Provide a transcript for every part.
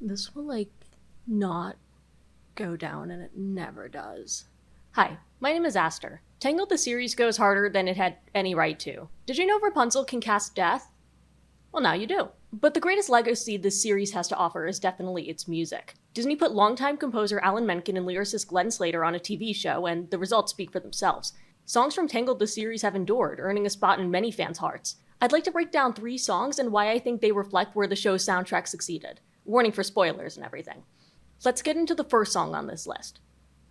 This will, not go down, and it never does. Hi, my name is Aster. Tangled the series goes harder than it had any right to. Did you know Rapunzel can cast death? Well, now you do. But the greatest legacy this series has to offer is definitely its music. Disney put longtime composer Alan Menken and lyricist Glenn Slater on a TV show, and the results speak for themselves. Songs from Tangled the series have endured, earning a spot in many fans' hearts. I'd like to break down 3 songs and why I think they reflect where the show's soundtrack succeeded. Warning for spoilers and everything. Let's get into the first song on this list.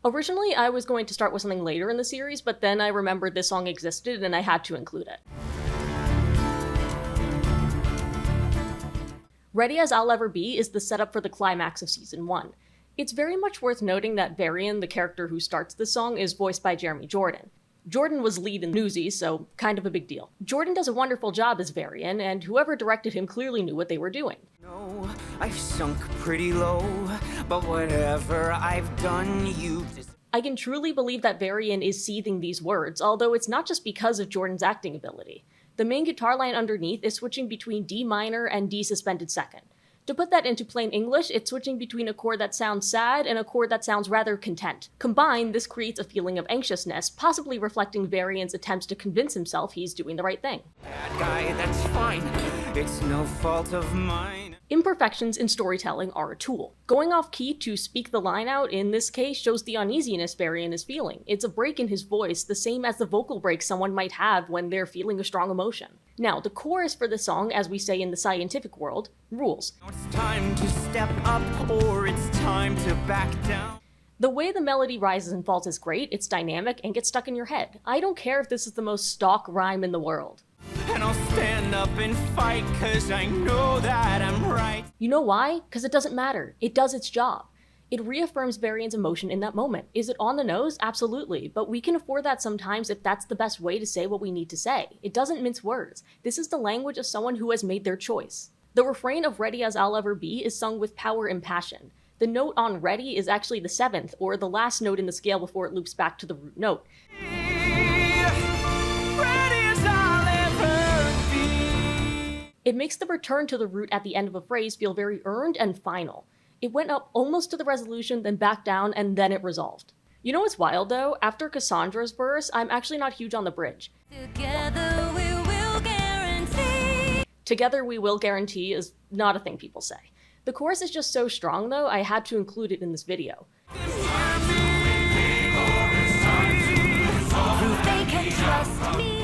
Originally, I was going to start with something later in the series, but then I remembered this song existed and I had to include it. Ready as I'll Ever Be is the setup for the climax of Season 1. It's very much worth noting that Varian, the character who starts this song, is voiced by Jeremy Jordan. Jordan was lead in Newsies, so kind of a big deal. Jordan does a wonderful job as Varian, and whoever directed him clearly knew what they were doing. No, I've sunk pretty low, but whatever I've done, I can truly believe that Varian is seething these words, although it's not just because of Jordan's acting ability. The main guitar line underneath is switching between D minor and D suspended second. To put that into plain English, it's switching between a chord that sounds sad and a chord that sounds rather content. Combined, this creates a feeling of anxiousness, possibly reflecting Varian's attempts to convince himself he's doing the right thing. Bad guy, that's fine. It's no fault of mine. Imperfections in storytelling are a tool. Going off key to speak the line out in this case shows the uneasiness Varian is feeling. It's a break in his voice, the same as the vocal break someone might have when they're feeling a strong emotion. Now, the chorus for the song, as we say in the scientific world, rules. It's time to step up or it's time to back down. The way the melody rises and falls is great, it's dynamic, and gets stuck in your head. I don't care if this is the most stock rhyme in the world. And I'll stand up and fight, cause I know that I'm right. You know why? Because it doesn't matter. It does its job. It reaffirms Varian's emotion in that moment. Is it on the nose? Absolutely. But we can afford that sometimes if that's the best way to say what we need to say. It doesn't mince words. This is the language of someone who has made their choice. The refrain of Ready as I'll Ever Be is sung with power and passion. The note on Ready is actually the 7th, or the last note in the scale before it loops back to the root note. It makes the return to the root at the end of a phrase feel very earned and final. It went up almost to the resolution, then back down, and then it resolved. You know what's wild though? After Cassandra's verse, I'm actually not huge on the bridge. Together we will guarantee. Together we will guarantee is not a thing people say. The chorus is just so strong though, I had to include it in this video. They can trust me.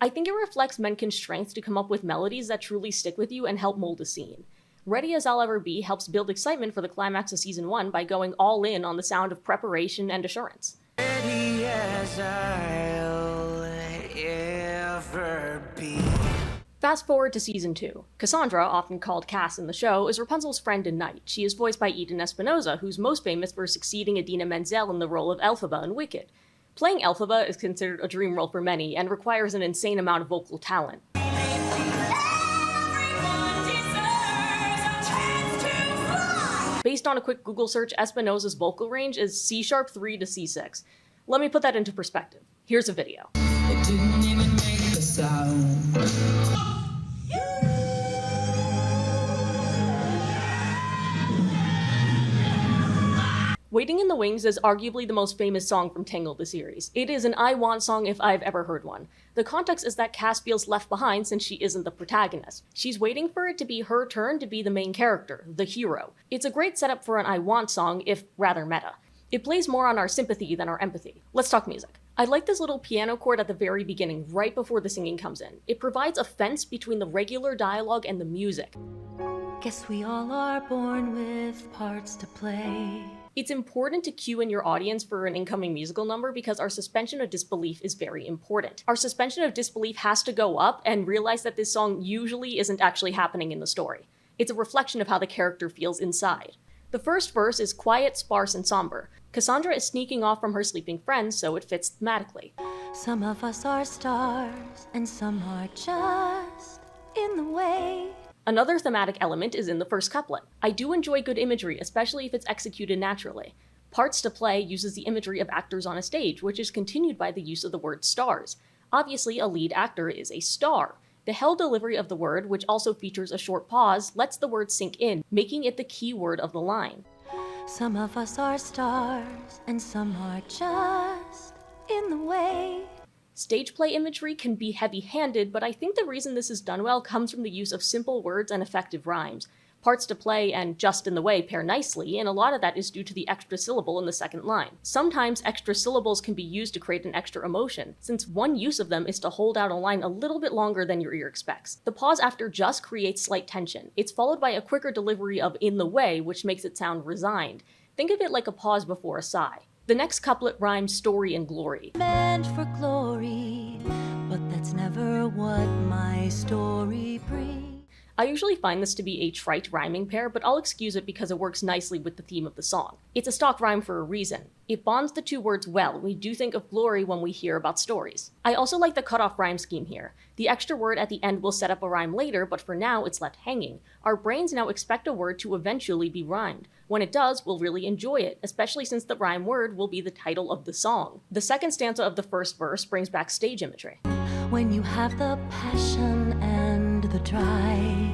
I think it reflects Menken's strength to come up with melodies that truly stick with you and help mold a scene. Ready as I'll Ever Be helps build excitement for the climax of Season 1 by going all in on the sound of preparation and assurance. Ready as I'll ever be. Fast forward to Season 2. Cassandra, often called Cass in the show, is Rapunzel's friend and knight. She is voiced by Eden Espinosa, who's most famous for succeeding Idina Menzel in the role of Elphaba in Wicked. Playing Elphaba is considered a dream role for many and requires an insane amount of vocal talent. Based on a quick Google search, Espinosa's vocal range is C-sharp 3 to C6. Let me put that into perspective. Here's a video. It didn't even make a sound. Waiting in the Wings is arguably the most famous song from Tangled the series. It is an I Want song if I've ever heard one. The context is that Cass feels left behind since she isn't the protagonist. She's waiting for it to be her turn to be the main character, the hero. It's a great setup for an I Want song, if rather meta. It plays more on our sympathy than our empathy. Let's talk music. I like this little piano chord at the very beginning, right before the singing comes in. It provides a fence between the regular dialogue and the music. Guess we all are born with parts to play. It's important to cue in your audience for an incoming musical number because our suspension of disbelief is very important. Our suspension of disbelief has to go up and realize that this song usually isn't actually happening in the story. It's a reflection of how the character feels inside. The first verse is quiet, sparse, and somber. Cassandra is sneaking off from her sleeping friends, so it fits thematically. Some of us are stars, and some are just in the way. Another thematic element is in the first couplet. I do enjoy good imagery, especially if it's executed naturally. Parts to Play uses the imagery of actors on a stage, which is continued by the use of the word stars. Obviously, a lead actor is a star. The held delivery of the word, which also features a short pause, lets the word sink in, making it the key word of the line. Some of us are stars, and some are just in the way. Stage play imagery can be heavy-handed, but I think the reason this is done well comes from the use of simple words and effective rhymes. Parts to play and just in the way pair nicely, and a lot of that is due to the extra syllable in the second line. Sometimes extra syllables can be used to create an extra emotion, since one use of them is to hold out a line a little bit longer than your ear expects. The pause after just creates slight tension. It's followed by a quicker delivery of in the way, which makes it sound resigned. Think of it like a pause before a sigh. The next couplet rhymes story and glory. Meant for glory, but that's never what my story brings. I usually find this to be a trite rhyming pair, but I'll excuse it because it works nicely with the theme of the song. It's a stock rhyme for a reason. It bonds the two words well. We do think of glory when we hear about stories. I also like the cutoff rhyme scheme here. The extra word at the end will set up a rhyme later, but for now it's left hanging. Our brains now expect a word to eventually be rhymed. When it does, we'll really enjoy it, especially since the rhyme word will be the title of the song. The second stanza of the first verse brings back stage imagery. When you have the passion and the drive,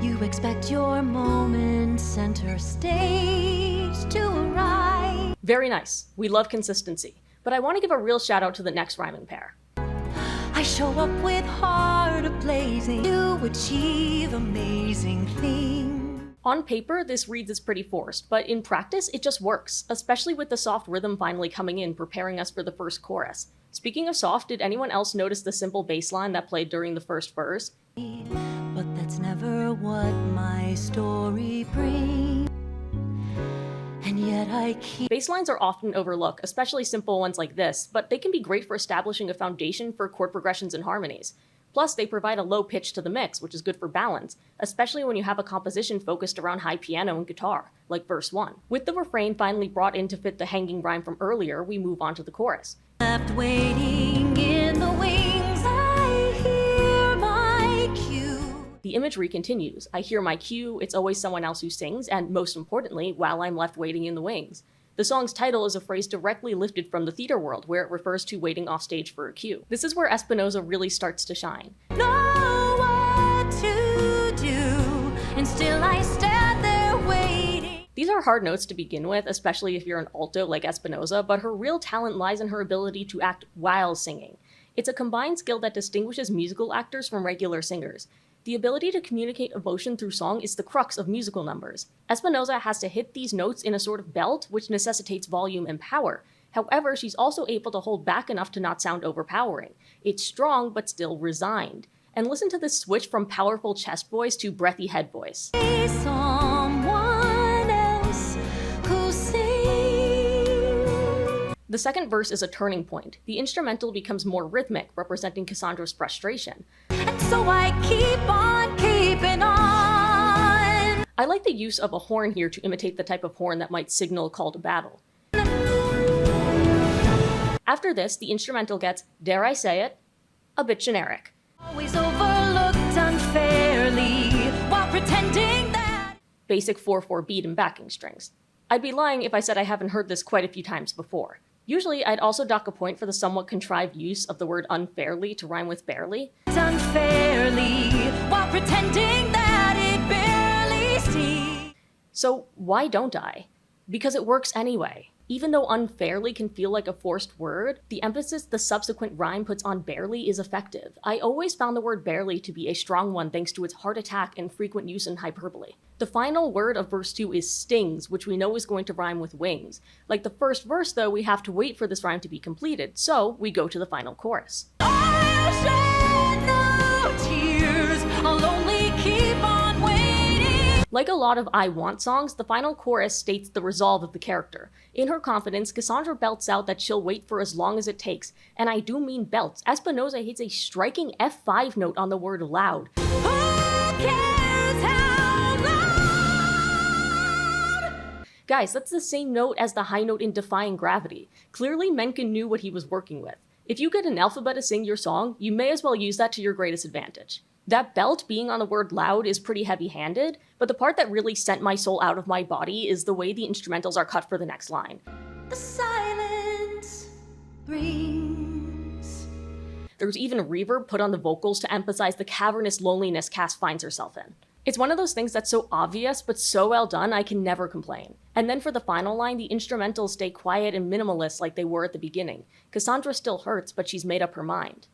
you expect your moment center stage to arrive. Very nice. We love consistency. But I want to give a real shout out to the next rhyming pair. I show up with heart ablazing to achieve amazing things. On paper, this reads as pretty forced, but in practice, it just works, especially with the soft rhythm finally coming in, preparing us for the first chorus. Speaking of soft, did anyone else notice the simple bass line that played during the first verse? But that's never what my story brings. And yet I keep... Bass lines are often overlooked, especially simple ones like this, but they can be great for establishing a foundation for chord progressions and harmonies. Plus, they provide a low pitch to the mix, which is good for balance, especially when you have a composition focused around high piano and guitar, like verse 1. With the refrain finally brought in to fit the hanging rhyme from earlier, we move on to the chorus. Left waiting in the wings, I hear my cue. The imagery continues. I hear my cue, it's always someone else who sings, and most importantly, while I'm left waiting in the wings. The song's title is a phrase directly lifted from the theater world, where it refers to waiting off stage for a cue. This is where Espinosa really starts to shine. Know what to do, and still I stand there waiting. These are hard notes to begin with, especially if you're an alto like Espinosa, but her real talent lies in her ability to act while singing. It's a combined skill that distinguishes musical actors from regular singers. The ability to communicate emotion through song is the crux of musical numbers. Espinosa has to hit these notes in a sort of belt, which necessitates volume and power. However, she's also able to hold back enough to not sound overpowering. It's strong, but still resigned. And listen to this switch from powerful chest voice to breathy head voice. Someone else who sings. The second verse is a turning point. The instrumental becomes more rhythmic, representing Cassandra's frustration. And so I keep on keeping on. I like the use of a horn here to imitate the type of horn that might signal a call to battle. After this, the instrumental gets, dare I say it, a bit generic. Always overlooked unfairly while pretending that. Basic 4/4 beat and backing strings. I'd be lying if I said I haven't heard this quite a few times before. Usually, I'd also dock a point for the somewhat contrived use of the word unfairly to rhyme with barely. Unfairly while pretending that it barely seems. So why don't I? Because it works anyway. Even though unfairly can feel like a forced word, the emphasis the subsequent rhyme puts on barely is effective. I always found the word barely to be a strong one thanks to its hard attack and frequent use in hyperbole. The final word of verse 2 is stings, which we know is going to rhyme with wings. Like the first verse though, we have to wait for this rhyme to be completed, so we go to the final chorus. I'll shed no tears, I'll only keep on waiting. Like a lot of I Want songs, the final chorus states the resolve of the character. In her confidence, Cassandra belts out that she'll wait for as long as it takes, and I do mean belts. Espinosa hits a striking F5 note on the word loud. Who cares how loud? Guys, that's the same note as the high note in Defying Gravity. Clearly, Menken knew what he was working with. If you get an alphabet to sing your song, you may as well use that to your greatest advantage. That belt being on the word loud is pretty heavy-handed, but the part that really sent my soul out of my body is the way the instrumentals are cut for the next line. The silence brings. There's even reverb put on the vocals to emphasize the cavernous loneliness Cass finds herself in. It's one of those things that's so obvious, but so well done, I can never complain. And then for the final line, the instrumentals stay quiet and minimalist like they were at the beginning. Cassandra still hurts, but she's made up her mind.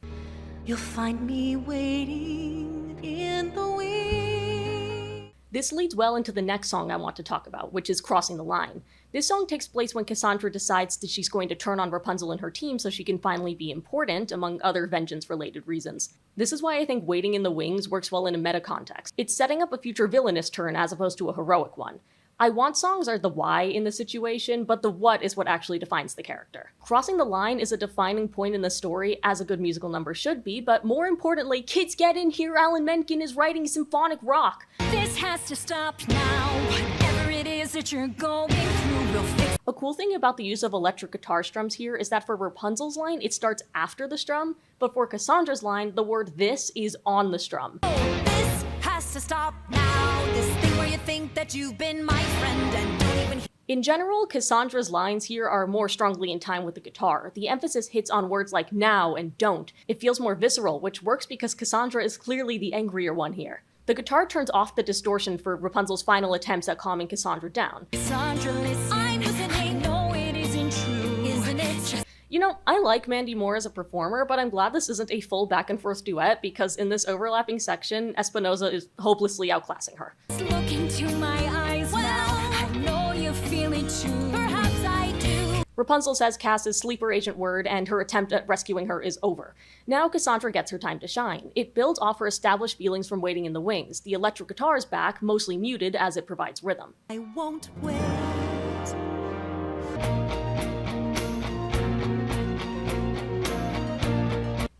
You'll find me waiting in the wings. This leads well into the next song I want to talk about, which is Crossing the Line. This song takes place when Cassandra decides that she's going to turn on Rapunzel and her team so she can finally be important, among other vengeance-related reasons. This is why I think Waiting in the Wings works well in a meta context. It's setting up a future villainous turn as opposed to a heroic one. I want songs are the why in the situation, but the what is what actually defines the character. Crossing the Line is a defining point in the story, as a good musical number should be, but more importantly, kids get in here, Alan Menken is writing symphonic rock. This has to stop now. Whatever it is that you're going through, we'll fix. A cool thing about the use of electric guitar strums here is that for Rapunzel's line, it starts after the strum, but for Cassandra's line, the word this is on the strum. This has to stop now. This thing where you think that you've been my friend and don't even. In general, Cassandra's lines here are more strongly in time with the guitar. The emphasis hits on words like now and don't. It feels more visceral, which works because Cassandra is clearly the angrier one here. The guitar turns off the distortion for Rapunzel's final attempts at calming Cassandra down. Cassandra, listen. I'm listening. No, it isn't true. Isn't it? You know, I like Mandy Moore as a performer, but I'm glad this isn't a full back and forth duet because in this overlapping section, Espinosa is hopelessly outclassing her. Look into my eyes now. I know you feel it too. Perhaps I do. Rapunzel says Cass's sleeper agent word and her attempt at rescuing her is over. Now Cassandra gets her time to shine. It builds off her established feelings from Waiting in the Wings. The electric guitar is back, mostly muted as it provides rhythm. I won't wait.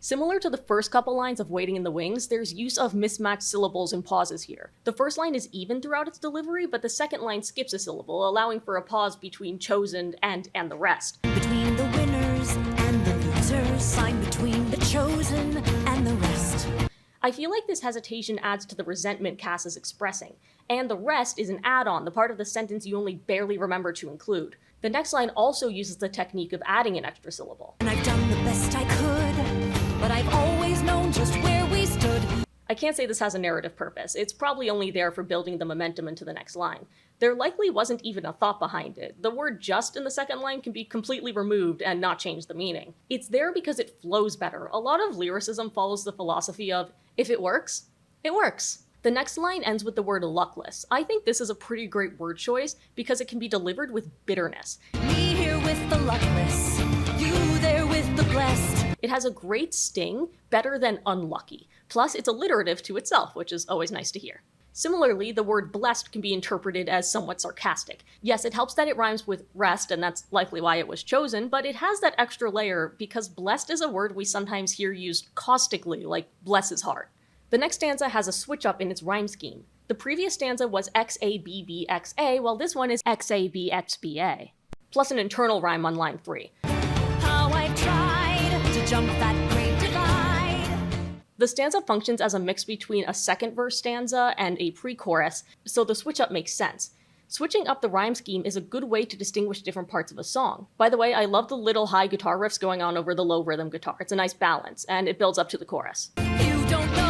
Similar to the first couple lines of Waiting in the Wings, there's use of mismatched syllables and pauses here. The first line is even throughout its delivery, but the second line skips a syllable, allowing for a pause between chosen and the rest. Between the winners and the losers, I'm between the chosen and the rest. I feel like this hesitation adds to the resentment Cass is expressing, and the rest is an add-on, the part of the sentence you only barely remember to include. The next line also uses the technique of adding an extra syllable. And I've done the best I could, but I've always known just where we stood. I can't say this has a narrative purpose. It's probably only there for building the momentum into the next line. There likely wasn't even a thought behind it. The word just in the second line can be completely removed and not change the meaning. It's there because it flows better. A lot of lyricism follows the philosophy of, if it works, it works. The next line ends with the word luckless. I think this is a pretty great word choice because it can be delivered with bitterness. Me here with the luckless, you there with the blessed. It has a great sting, better than unlucky. Plus, it's alliterative to itself, which is always nice to hear. Similarly, the word blessed can be interpreted as somewhat sarcastic. Yes, it helps that it rhymes with rest, and that's likely why it was chosen, but it has that extra layer because blessed is a word we sometimes hear used caustically, like bless his heart. The next stanza has a switch up in its rhyme scheme. The previous stanza was XABBXA, while this one is XABXBA, plus an internal rhyme on line 3. How I tried to jump that great divide. The stanza functions as a mix between a second verse stanza and a pre-chorus, so the switch up makes sense. Switching up the rhyme scheme is a good way to distinguish different parts of a song. By the way, I love the little high guitar riffs going on over the low rhythm guitar. It's a nice balance, and it builds up to the chorus. You don't know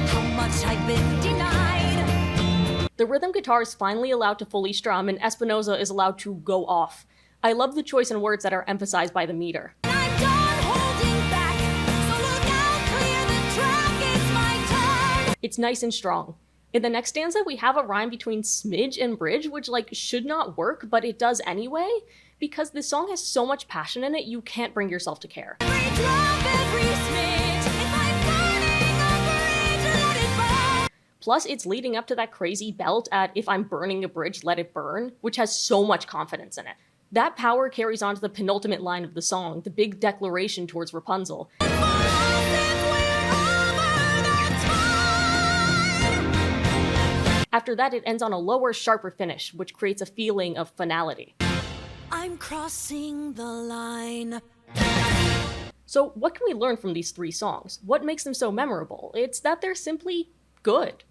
how much I've been denied. The rhythm guitar is finally allowed to fully strum, and Espinosa is allowed to go off. I love the choice in words that are emphasized by the meter. I'm done holding back, so look out, clear the track, it's my turn. It's nice and strong. In the next stanza, we have a rhyme between smidge and bridge, which should not work, but it does anyway, because this song has so much passion in it, you can't bring yourself to care. Every drop, every smidge, it's like burning a bridge, let it burn. Plus, it's leading up to that crazy belt at If I'm burning a bridge, let it burn, which has so much confidence in it. That power carries on to the penultimate line of the song, the big declaration towards Rapunzel. After that, it ends on a lower, sharper finish, which creates a feeling of finality. I'm crossing the line. So what can we learn from these three songs? What makes them so memorable? It's that they're simply good.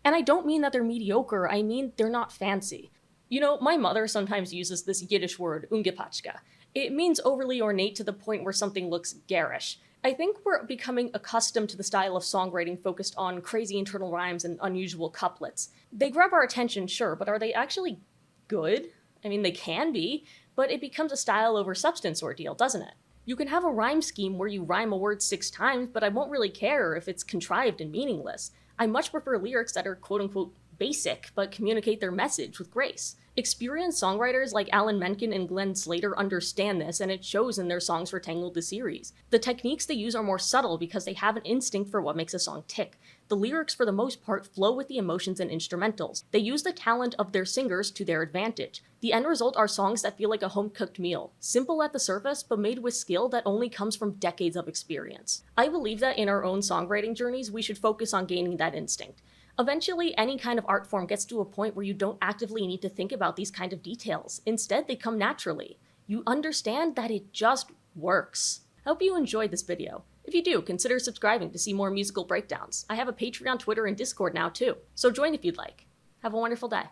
And I don't mean that they're mediocre, I mean they're not fancy. You know, my mother sometimes uses this Yiddish word, ungepatschka. It means overly ornate to the point where something looks garish. I think we're becoming accustomed to the style of songwriting focused on crazy internal rhymes and unusual couplets. They grab our attention, sure, but are they actually good? I mean, they can be, but it becomes a style over substance ordeal, doesn't it? You can have a rhyme scheme where you rhyme a word 6 times, but I won't really care if it's contrived and meaningless. I much prefer lyrics that are quote-unquote basic, but communicate their message with grace. Experienced songwriters like Alan Menken and Glenn Slater understand this, and it shows in their songs for Tangled the series. The techniques they use are more subtle because they have an instinct for what makes a song tick. The lyrics, for the most part, flow with the emotions and instrumentals. They use the talent of their singers to their advantage. The end result are songs that feel like a home-cooked meal. Simple at the surface, but made with skill that only comes from decades of experience. I believe that in our own songwriting journeys, we should focus on gaining that instinct. Eventually, any kind of art form gets to a point where you don't actively need to think about these kind of details. Instead, they come naturally. You understand that it just works. I hope you enjoyed this video. If you do, consider subscribing to see more musical breakdowns. I have a Patreon, Twitter, and Discord now too, so join if you'd like. Have a wonderful day.